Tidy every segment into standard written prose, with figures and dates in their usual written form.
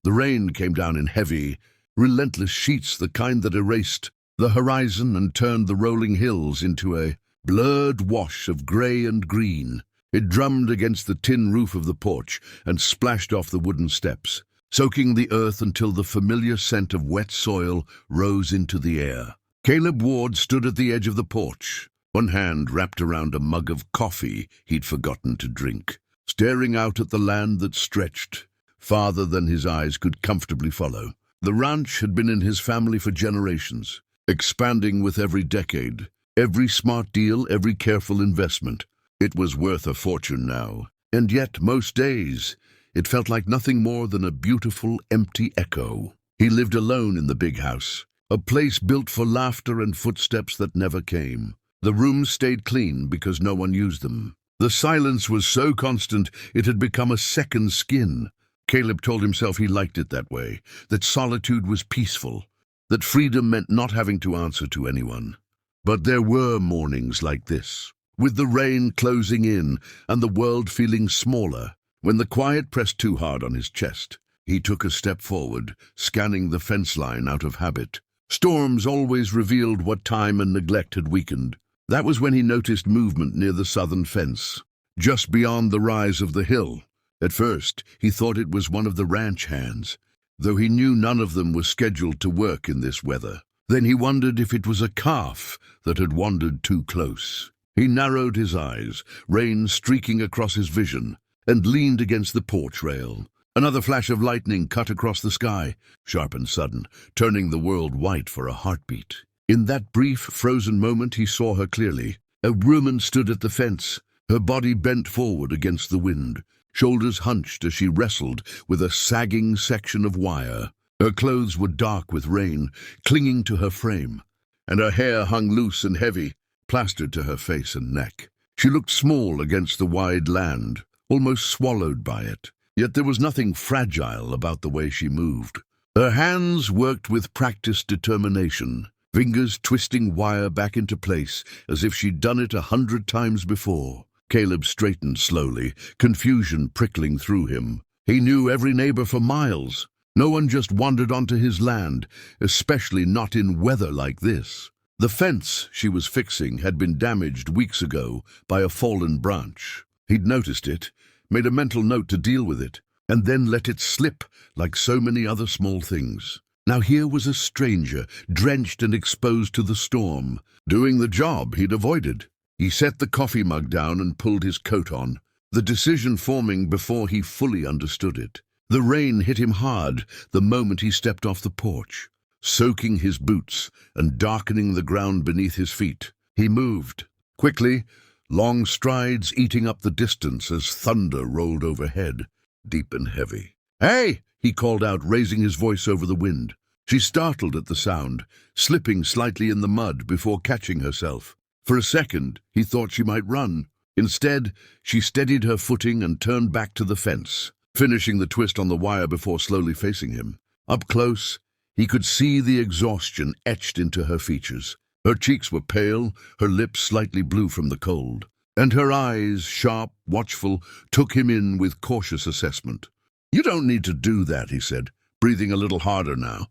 The rain came down in heavy, relentless sheets, the kind that erased the horizon and turned the rolling hills into a blurred wash of grey and green. It drummed against the tin roof of the porch and splashed off the wooden steps, soaking the earth until the familiar scent of wet soil rose into the air. Caleb Ward stood at the edge of the porch, one hand wrapped around a mug of coffee he'd forgotten to drink, staring out at the land that stretched farther than his eyes could comfortably follow. The ranch had been in his family for generations, expanding with every decade, every smart deal, every careful investment. It was worth a fortune now, and yet most days it felt like nothing more than a beautiful, empty echo. He lived alone in the big house, a place built for laughter and footsteps that never came. The rooms stayed clean because no one used them. The silence was so constant it had become a second skin. Caleb told himself he liked it that way, that solitude was peaceful, that freedom meant not having to answer to anyone. But there were mornings like this, with the rain closing in and the world feeling smaller. When the quiet pressed too hard on his chest, he took a step forward, scanning the fence line out of habit. Storms always revealed what time and neglect had weakened. That was when he noticed movement near the southern fence, just beyond the rise of the hill. At first, he thought it was one of the ranch hands, though he knew none of them were scheduled to work in this weather. Then he wondered if it was a calf that had wandered too close. He narrowed his eyes, rain streaking across his vision, and leaned against the porch rail. Another flash of lightning cut across the sky, sharp and sudden, turning the world white for a heartbeat. In that brief, frozen moment, he saw her clearly. A woman stood at the fence, her body bent forward against the wind, shoulders hunched as she wrestled with a sagging section of wire. Her clothes were dark with rain, clinging to her frame, and her hair hung loose and heavy, plastered to her face and neck. She looked small against the wide land, almost swallowed by it. Yet there was nothing fragile about the way she moved. Her hands worked with practiced determination, fingers twisting wire back into place as if she'd done it 100 times before. Caleb straightened slowly, confusion prickling through him. He knew every neighbor for miles. No one just wandered onto his land, especially not in weather like this. The fence she was fixing had been damaged weeks ago by a fallen branch. He'd noticed it, made a mental note to deal with it, and then let it slip like so many other small things. Now here was a stranger, drenched and exposed to the storm, doing the job he'd avoided. He set the coffee mug down and pulled his coat on, the decision forming before he fully understood it. The rain hit him hard the moment he stepped off the porch, soaking his boots and darkening the ground beneath his feet. He moved quickly, long strides eating up the distance as thunder rolled overhead, deep and heavy. "Hey!" he called out, raising his voice over the wind. She startled at the sound, slipping slightly in the mud before catching herself. For a second, he thought she might run. Instead, she steadied her footing and turned back to the fence, finishing the twist on the wire before slowly facing him. Up close, he could see the exhaustion etched into her features. Her cheeks were pale, her lips slightly blue from the cold, and her eyes, sharp, watchful, took him in with cautious assessment. "You don't need to do that," he said, breathing a little harder now.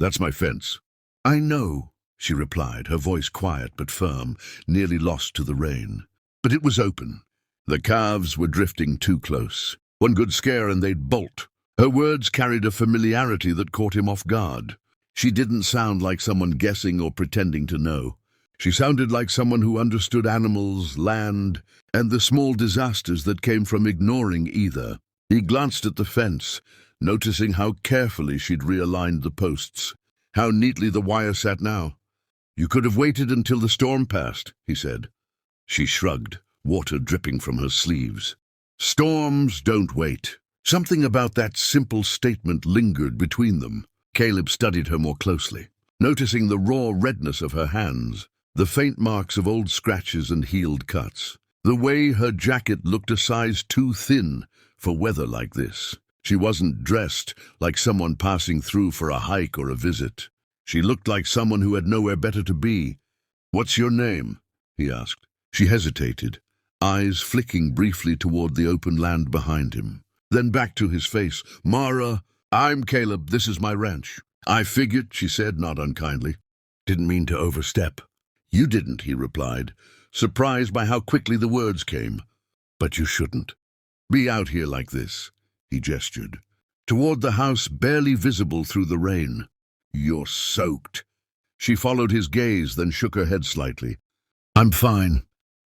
"That's my fence." "I know," she replied, her voice quiet but firm, nearly lost to the rain. But it was open. The calves were drifting too close. One good scare and they'd bolt. Her words carried a familiarity that caught him off guard. She didn't sound like someone guessing or pretending to know. She sounded like someone who understood animals, land, and the small disasters that came from ignoring either. He glanced at the fence, noticing how carefully she'd realigned the posts, how neatly the wire sat now. "You could have waited until the storm passed," he said. She shrugged, water dripping from her sleeves. "Storms don't wait." Something about that simple statement lingered between them. Caleb studied her more closely, noticing the raw redness of her hands, the faint marks of old scratches and healed cuts, the way her jacket looked a size too thin for weather like this. She wasn't dressed like someone passing through for a hike or a visit. She looked like someone who had nowhere better to be. "What's your name?" he asked. She hesitated, eyes flicking briefly toward the open land behind him, then back to his face. "Mara "I'm Caleb. This is my ranch." "I figured," she said, not unkindly. "Didn't mean to overstep." "You didn't," he replied, surprised by how quickly the words came. "But you shouldn't be out here like this." He gestured toward the house, barely visible through the rain. "You're soaked." She followed his gaze, then shook her head slightly. "I'm fine."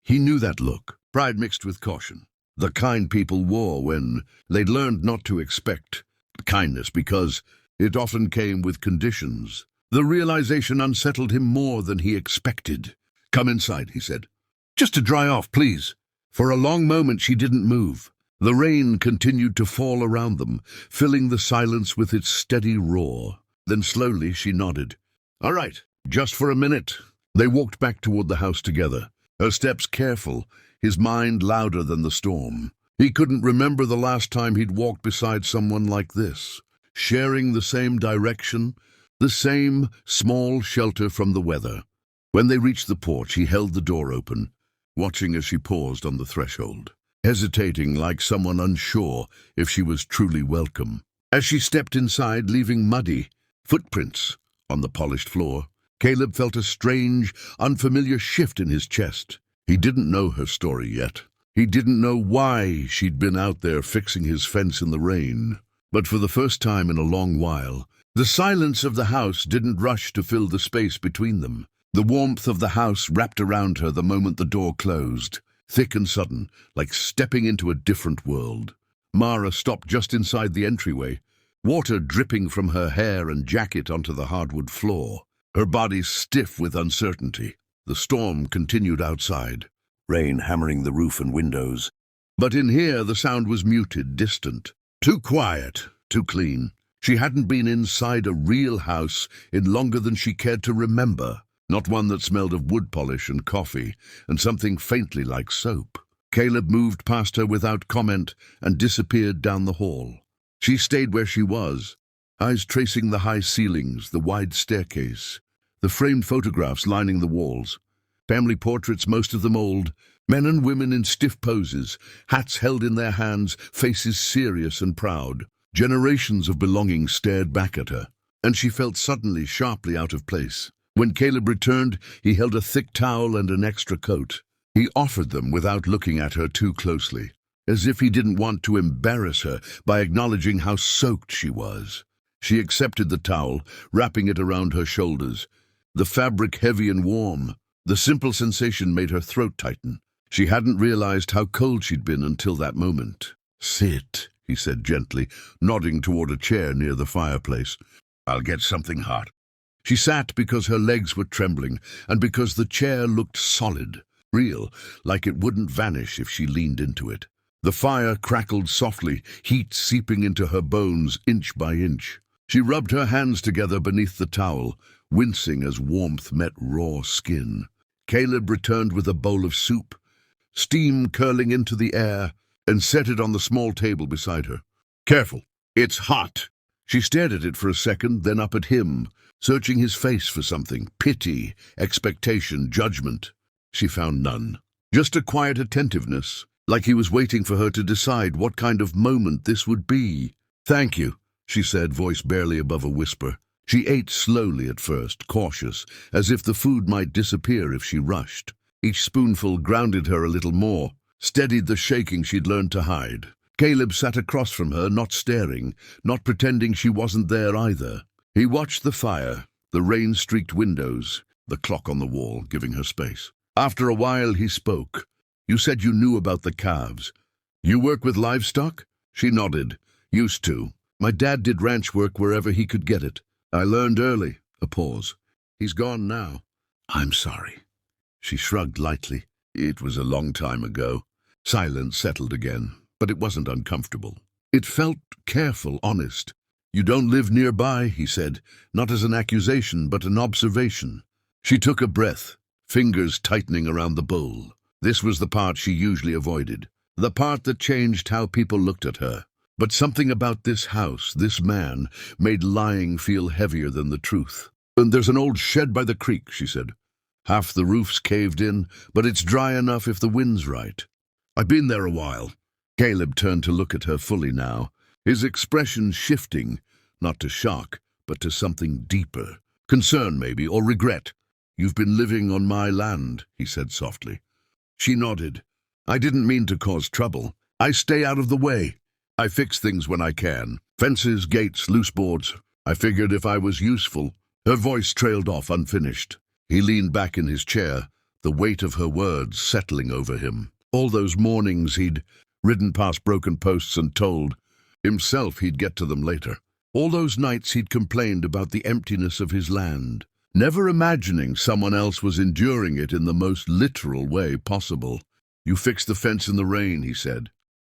He knew that look, pride mixed with caution. The kind people wore when they'd learned not to expect kindness, because it often came with conditions. The realization unsettled him more than he expected. "Come inside," he said. "Just to dry off, please." For a long moment she didn't move. The rain continued to fall around them, filling the silence with its steady roar. Then slowly she nodded. "All right, just for a minute." They walked back toward the house together, her steps careful, his mind louder than the storm. He couldn't remember the last time he'd walked beside someone like this, sharing the same direction, the same small shelter from the weather. When they reached the porch, he held the door open, watching as she paused on the threshold, hesitating like someone unsure if she was truly welcome. As she stepped inside, leaving muddy footprints on the polished floor, Caleb felt a strange, unfamiliar shift in his chest. He didn't know her story yet. He didn't know why she'd been out there fixing his fence in the rain. But for the first time in a long while, the silence of the house didn't rush to fill the space between them. The warmth of the house wrapped around her the moment the door closed, thick and sudden, like stepping into a different world. Mara stopped just inside the entryway, water dripping from her hair and jacket onto the hardwood floor, her body stiff with uncertainty. The storm continued outside, rain hammering the roof and windows. But in here the sound was muted, distant, too quiet, too clean. She hadn't been inside a real house in longer than she cared to remember, not one that smelled of wood polish and coffee and something faintly like soap. Caleb moved past her without comment and disappeared down the hall. She stayed where she was, eyes tracing the high ceilings, the wide staircase, the framed photographs lining the walls. Family portraits, most of them old, men and women in stiff poses, hats held in their hands, faces serious and proud. Generations of belonging stared back at her, and she felt suddenly sharply out of place. When Caleb returned, he held a thick towel and an extra coat. He offered them without looking at her too closely, as if he didn't want to embarrass her by acknowledging how soaked she was. She accepted the towel, wrapping it around her shoulders, the fabric heavy and warm. The simple sensation made her throat tighten. She hadn't realized how cold she'd been until that moment. "Sit," he said gently, nodding toward a chair near the fireplace. "I'll get something hot." She sat because her legs were trembling and because the chair looked solid, real, like it wouldn't vanish if she leaned into it. The fire crackled softly, heat seeping into her bones inch by inch. She rubbed her hands together beneath the towel, wincing as warmth met raw skin. Caleb returned with a bowl of soup, steam curling into the air, and set it on the small table beside her. "Careful, it's hot." She stared at it for a second, then up at him, searching his face for something, pity, expectation, judgment. She found none. Just a quiet attentiveness, like he was waiting for her to decide what kind of moment this would be. "Thank you," she said, voice barely above a whisper. She ate slowly at first, cautious, as if the food might disappear if she rushed. Each spoonful grounded her a little more, steadied the shaking she'd learned to hide. Caleb sat across from her, not staring, not pretending she wasn't there either. He watched the fire, the rain-streaked windows, the clock on the wall, giving her space. After a while he spoke. "You said you knew about the calves. You work with livestock?" She nodded. "Used to. My dad did ranch work wherever he could get it. I learned early." A pause. "He's gone now." "I'm sorry." She shrugged lightly. It was a long time ago. Silence settled again, but it wasn't uncomfortable. It felt careful, honest. "You don't live nearby," he said, not as an accusation, but an observation. She took a breath, fingers tightening around the bowl. This was the part she usually avoided, the part that changed how people looked at her. But something about this house, this man, made lying feel heavier than the truth. "And there's an old shed by the creek," she said. "Half the roof's caved in, but it's dry enough if the wind's right. I've been there a while." Caleb turned to look at her fully now, his expression shifting, not to shock, but to something deeper. Concern, maybe, or regret. "You've been living on my land," he said softly. She nodded. "I didn't mean to cause trouble. I stay out of the way. I fix things when I can. Fences, gates, loose boards. I figured if I was useful." Her voice trailed off unfinished. He leaned back in his chair, the weight of her words settling over him. All those mornings he'd ridden past broken posts and told himself he'd get to them later. All those nights he'd complained about the emptiness of his land, never imagining someone else was enduring it in the most literal way possible. "You fixed the fence in the rain," he said.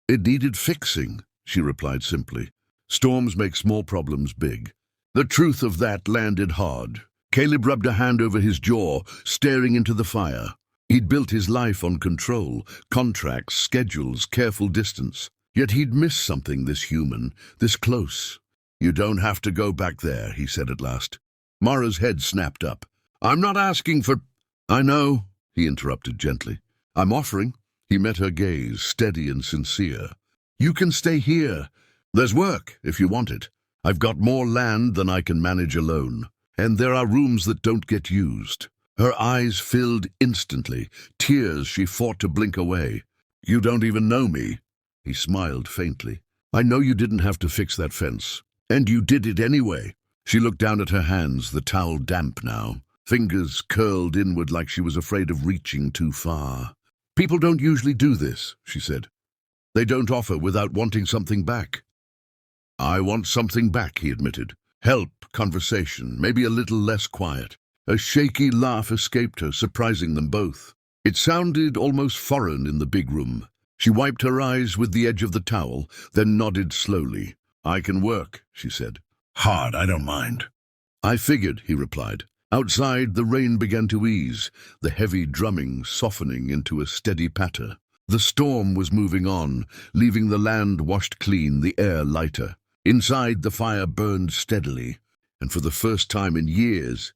"It needed fixing," she replied simply. "Storms make small problems big." The truth of that landed hard. Caleb rubbed a hand over his jaw, staring into the fire. He'd built his life on control, contracts, schedules, careful distance. Yet he'd missed something this human, this close. "You don't have to go back there," he said at last. Mara's head snapped up. "I'm not asking for—" "I know," he interrupted gently. "I'm offering." He met her gaze, steady and sincere. "You can stay here. There's work, if you want it. I've got more land than I can manage alone. And there are rooms that don't get used." Her eyes filled instantly, tears she fought to blink away. "You don't even know me." He smiled faintly. "I know you didn't have to fix that fence. And you did it anyway." She looked down at her hands, the towel damp now. Fingers curled inward like she was afraid of reaching too far. "People don't usually do this," she said. "They don't offer without wanting something back." "I want something back," he admitted. "Help, conversation, maybe a little less quiet." A shaky laugh escaped her, surprising them both. It sounded almost foreign in the big room. She wiped her eyes with the edge of the towel, then nodded slowly. "I can work," she said. "Hard, I don't mind." "I figured," he replied. Outside, the rain began to ease, the heavy drumming softening into a steady patter. The storm was moving on, leaving the land washed clean, the air lighter. Inside, the fire burned steadily, and for the first time in years,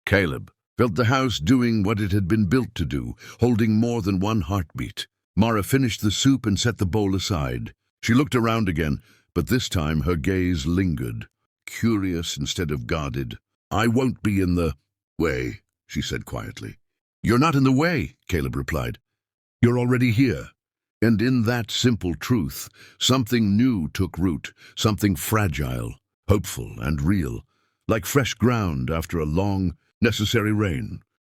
Caleb felt the house doing what it had been built to do, holding more than one heartbeat. Mara finished the soup and set the bowl aside. She looked around again, but this time her gaze lingered, curious instead of guarded. "I won't be in the way," she said quietly. "You're not in the way," Caleb replied. "You're already here." And in that simple truth, something new took root, something fragile, hopeful and real, like fresh ground after a long, necessary rain.